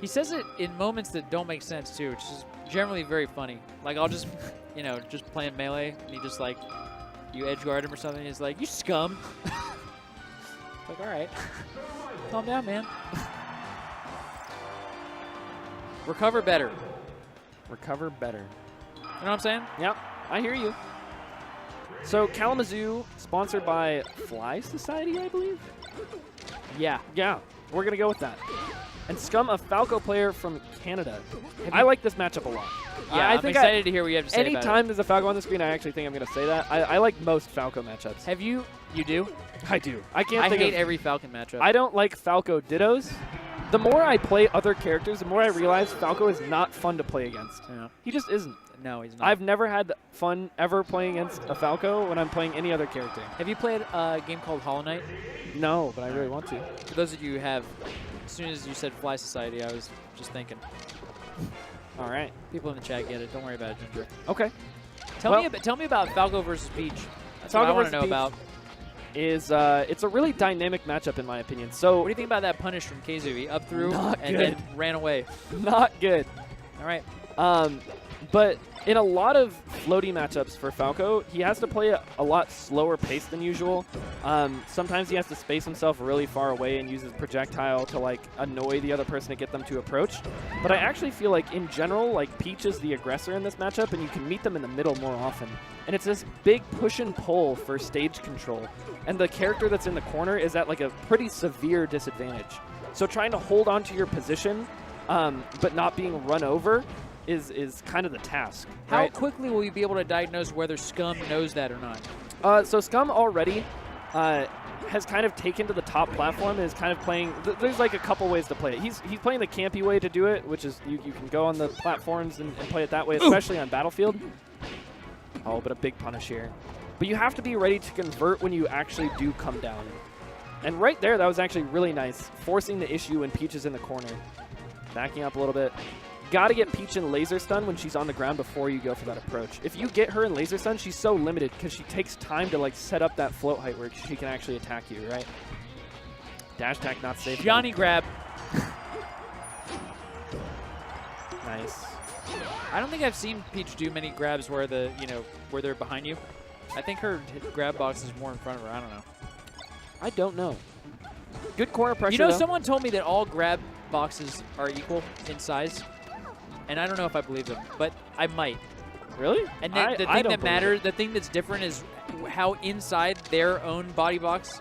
He says it in moments that don't make sense, too, which is generally very funny. Like, I'll just, you know, just playing Melee, and he just, like, you edge guard him or something, and he's like, you scum. Like, all right. Calm down, man. Recover better. Recover better. You know what I'm saying? Yep, I hear you. So Kalamazhu, sponsored by Fly Society, I believe? Yeah. Yeah, we're going to go with that. And Scum, a Falco player from Canada. I like this matchup a lot. Yeah, I'm excited to hear what you have to say about it. Anytime there's a Falco on the screen, I actually think I'm going to say that. I like most Falco matchups. Have you? You do? I do. I hate every Falcon matchup. I don't like Falco Dittos. The more I play other characters, the more I realize Falco is not fun to play against. Yeah. He just isn't. No, he's not. I've never had fun ever playing against a Falco when I'm playing any other character. Have you played a game called Hollow Knight? No, but I really want to. For those of you who have, as soon as you said Fly Society, I was just thinking. All right. People in the chat get it. Don't worry about it, Ginger. Okay. Tell me about Falco versus Peach. That's what I want to know about. It's a really dynamic matchup in my opinion. So what do you think about that punish from Keizu? He up through and then ran away. Not good. All right. But in a lot of floaty matchups for Falco, he has to play a lot slower pace than usual. Sometimes he has to space himself really far away and uses projectile to like annoy the other person to get them to approach. But I actually feel like in general, like Peach is the aggressor in this matchup, and you can meet them in the middle more often. And it's this big push and pull for stage control. And the character that's in the corner is at like a pretty severe disadvantage. So trying to hold on to your position, but not being run over is kind of the task. How quickly will you be able to diagnose whether Scum knows that or not? So Scum already has kind of taken to the top platform and is kind of playing. There's like a couple ways to play it. He's playing the campy way to do it, which is you can go on the platforms and play it that way, especially on Battlefield. Oh, but a big punish here. But you have to be ready to convert when you actually do come down. And right there, that was actually really nice, forcing the issue when Peach is in the corner. Backing up a little bit. Got to get Peach in laser stun when she's on the ground before you go for that approach. If you get her in laser stun, she's so limited because she takes time to like set up that float height where she can actually attack you, right? Dash attack not safe. Johnny grab. Nice. I don't think I've seen Peach do many grabs where where they're behind you. I think her grab box is more in front of her. I don't know. I don't know. Good corner pressure. You know, though. someone told me that all grab boxes are equal in size. And I don't know if I believe them, but I might. Really? And the thing that matters, the thing that's different is how inside their own body box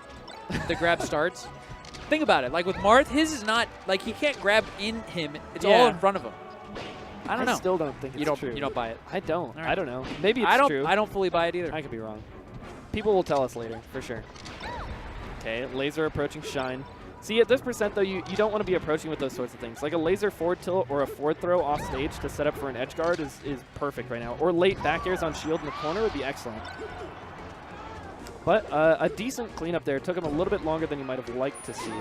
the grab starts. Think about it. Like with Marth, his is not, like he can't grab in him. It's all in front of him. I don't know. I still don't think it's true. You don't buy it. I don't. Right. I don't know. Maybe it's true. I don't fully buy it either. I could be wrong. People will tell us later, for sure. Okay, laser approaching Shine. See, at this percent, though, you don't want to be approaching with those sorts of things. Like a laser forward tilt or a forward throw off stage to set up for an edge guard is perfect right now. Or late back airs on shield in the corner would be excellent. But a decent cleanup there. Took him a little bit longer than you might have liked to see.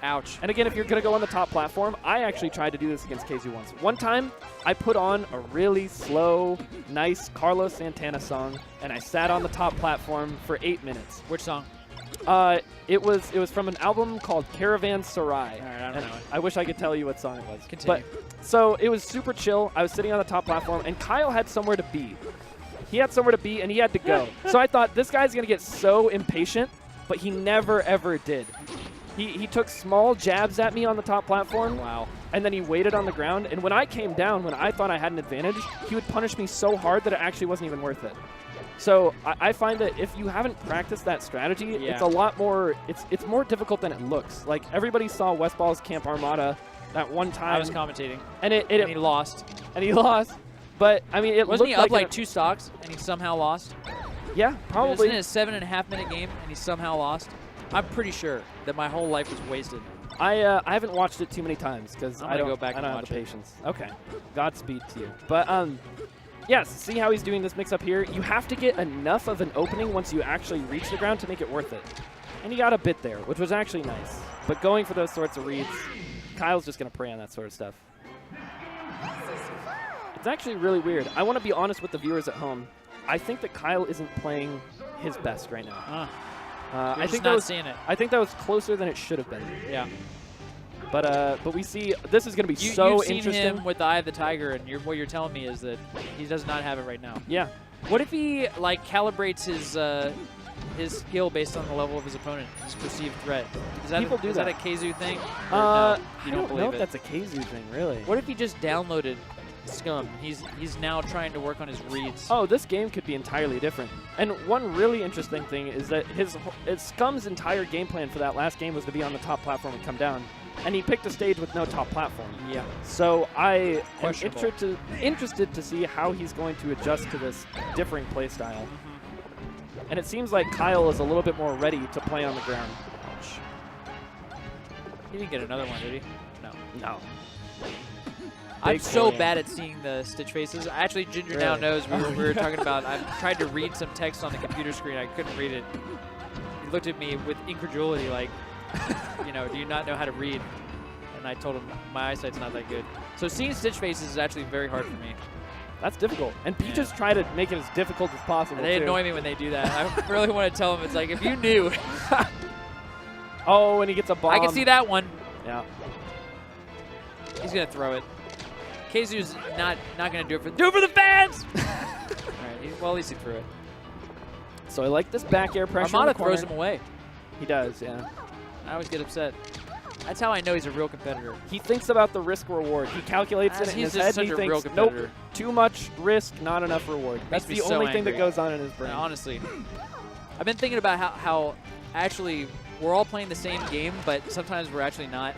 Ouch. And again, if you're going to go on the top platform, I actually tried to do this against KZ once. One time, I put on a really slow, nice Carlos Santana song, and I sat on the top platform for 8 minutes. Which song? It was from an album called Caravan Sarai. All right, I don't know it. I wish I could tell you what song it was. Continue. But, so it was super chill. I was sitting on the top platform, and Kyle had somewhere to be. He had somewhere to be, and he had to go. So I thought, this guy's going to get so impatient, but he never, ever did. He took small jabs at me on the top platform. Wow. And then he waited on the ground. And when I came down, when I thought I had an advantage, he would punish me so hard that it actually wasn't even worth it. So I find that if you haven't practiced that strategy, it's a lot more, it's more difficult than it looks. Like everybody saw Westball's Camp Armada that one time. I was commentating. And he lost. And he lost. But I mean, it wasn't looked he up like 2 stocks and he somehow lost? Yeah, probably. It was in a 7.5 minute game and he somehow lost. I'm pretty sure that my whole life was wasted. I haven't watched it too many times because I don't go back and have watch the patience. Okay, Godspeed to you. But yes, see how he's doing this mix up here. You have to get enough of an opening once you actually reach the ground to make it worth it. And he got a bit there, which was actually nice. But going for those sorts of reads, Kyle's just going to prey on that sort of stuff. It's actually really weird. I want to be honest with the viewers at home. I think that Kyle isn't playing his best right now. I think not seeing it. I think that was closer than it should have been. Yeah. But we see this is going to be You've interesting. seen him with the Eye of the Tiger, and what you're telling me is that he does not have it right now. Yeah. What if he like calibrates his skill based on the level of his opponent, his perceived threat? Is that is that a Kazu thing? Or no, you I don't believe know if it? that's a Kazu thing, really. What if he just downloaded Scum? He's now trying to work on his reads. Oh, this game could be entirely different. And one really interesting thing is that Scum's entire game plan for that last game was to be on the top platform and come down. And he picked a stage with no top platform. Yeah. So I am Questionable. interested to see how he's going to adjust to this differing play style. And it seems like Kyle is a little bit more ready to play on the ground. He didn't get another one, did he? No. No. I'm Big so boy. bad at seeing the Stitch faces. Actually, Ginger now knows we were talking about. I tried to read some text on the computer screen. I couldn't read it. He looked at me with incredulity, like, you know, do you not know how to read? And I told him my eyesight's not that good. So seeing Stitch faces is actually very hard for me. That's difficult. And Peaches try to make it as difficult as possible. They too. annoy me when they do that. I really want to tell them, it's like, if you knew. Oh, and he gets a bomb. I can see that one. Yeah. He's going to throw it. Kazu's not going to do it for the fans! All right, well, at least he threw it. So I like this back air pressure. Armada in the corner. throws him away. He does, yeah. I always get upset. That's how I know he's a real competitor. He thinks about the risk reward. He calculates it in He's his just head. such And a he real thinks, competitor. nope, too much risk, not enough reward. That's me the so only thing that angry. goes on in his brain. Honestly. I've been thinking about how actually we're all playing the same game, but sometimes we're actually not.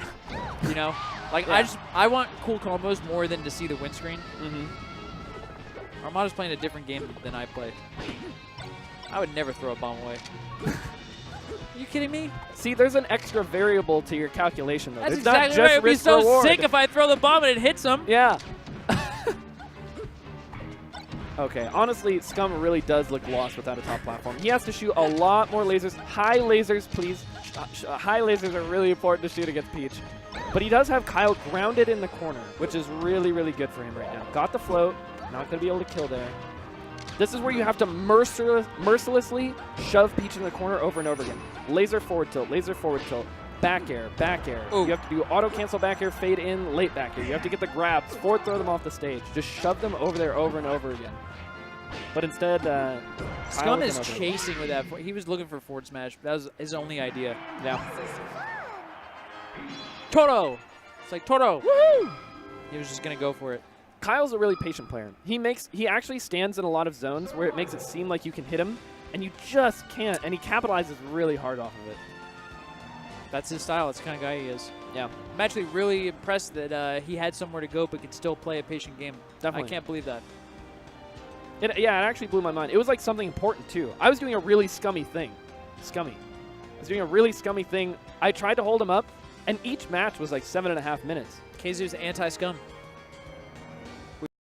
You know? Like, Yeah. I want cool combos more than to see the windscreen. Mm-hmm. Armada's playing a different game than I play. I would never throw a bomb away. Are you kidding me? See, there's an extra variable to your calculation, though. That's It's exactly not just right. It'd be risk so reward. sick if I throw the bomb and it hits him. Yeah. Okay, honestly, Scum really does look lost without a top platform. He has to shoot a lot more lasers. High lasers, please. High lasers are really important to shoot against Peach. But he does have Kyle grounded in the corner, which is really, really good for him right now. Got the float. Not going to be able to kill there. This is where you have to mercilessly shove Peach in the corner over and over again. Laser forward tilt, back air, back air. Ooh. You have to do auto cancel back air, fade in, late back air. You have to get the grabs, forward throw them off the stage. Just shove them over there over and over again. But instead, Scum is chasing with that. He was looking for forward smash. That was his only idea. Yeah. Toro! It's like, Toro! Woohoo! He was just going to go for it. Kyle's a really patient player. He actually stands in a lot of zones where it makes it seem like you can hit him, and you just can't, and he capitalizes really hard off of it. That's his style. That's the kind of guy he is. Yeah. I'm actually really impressed that he had somewhere to go but could still play a patient game. Definitely. I can't believe that. Yeah, it actually blew my mind. It was like something important, too. I was doing a really scummy thing. I was doing a really scummy thing. I tried to hold him up, and each match was like 7.5 minutes. Kazu's anti-Scum.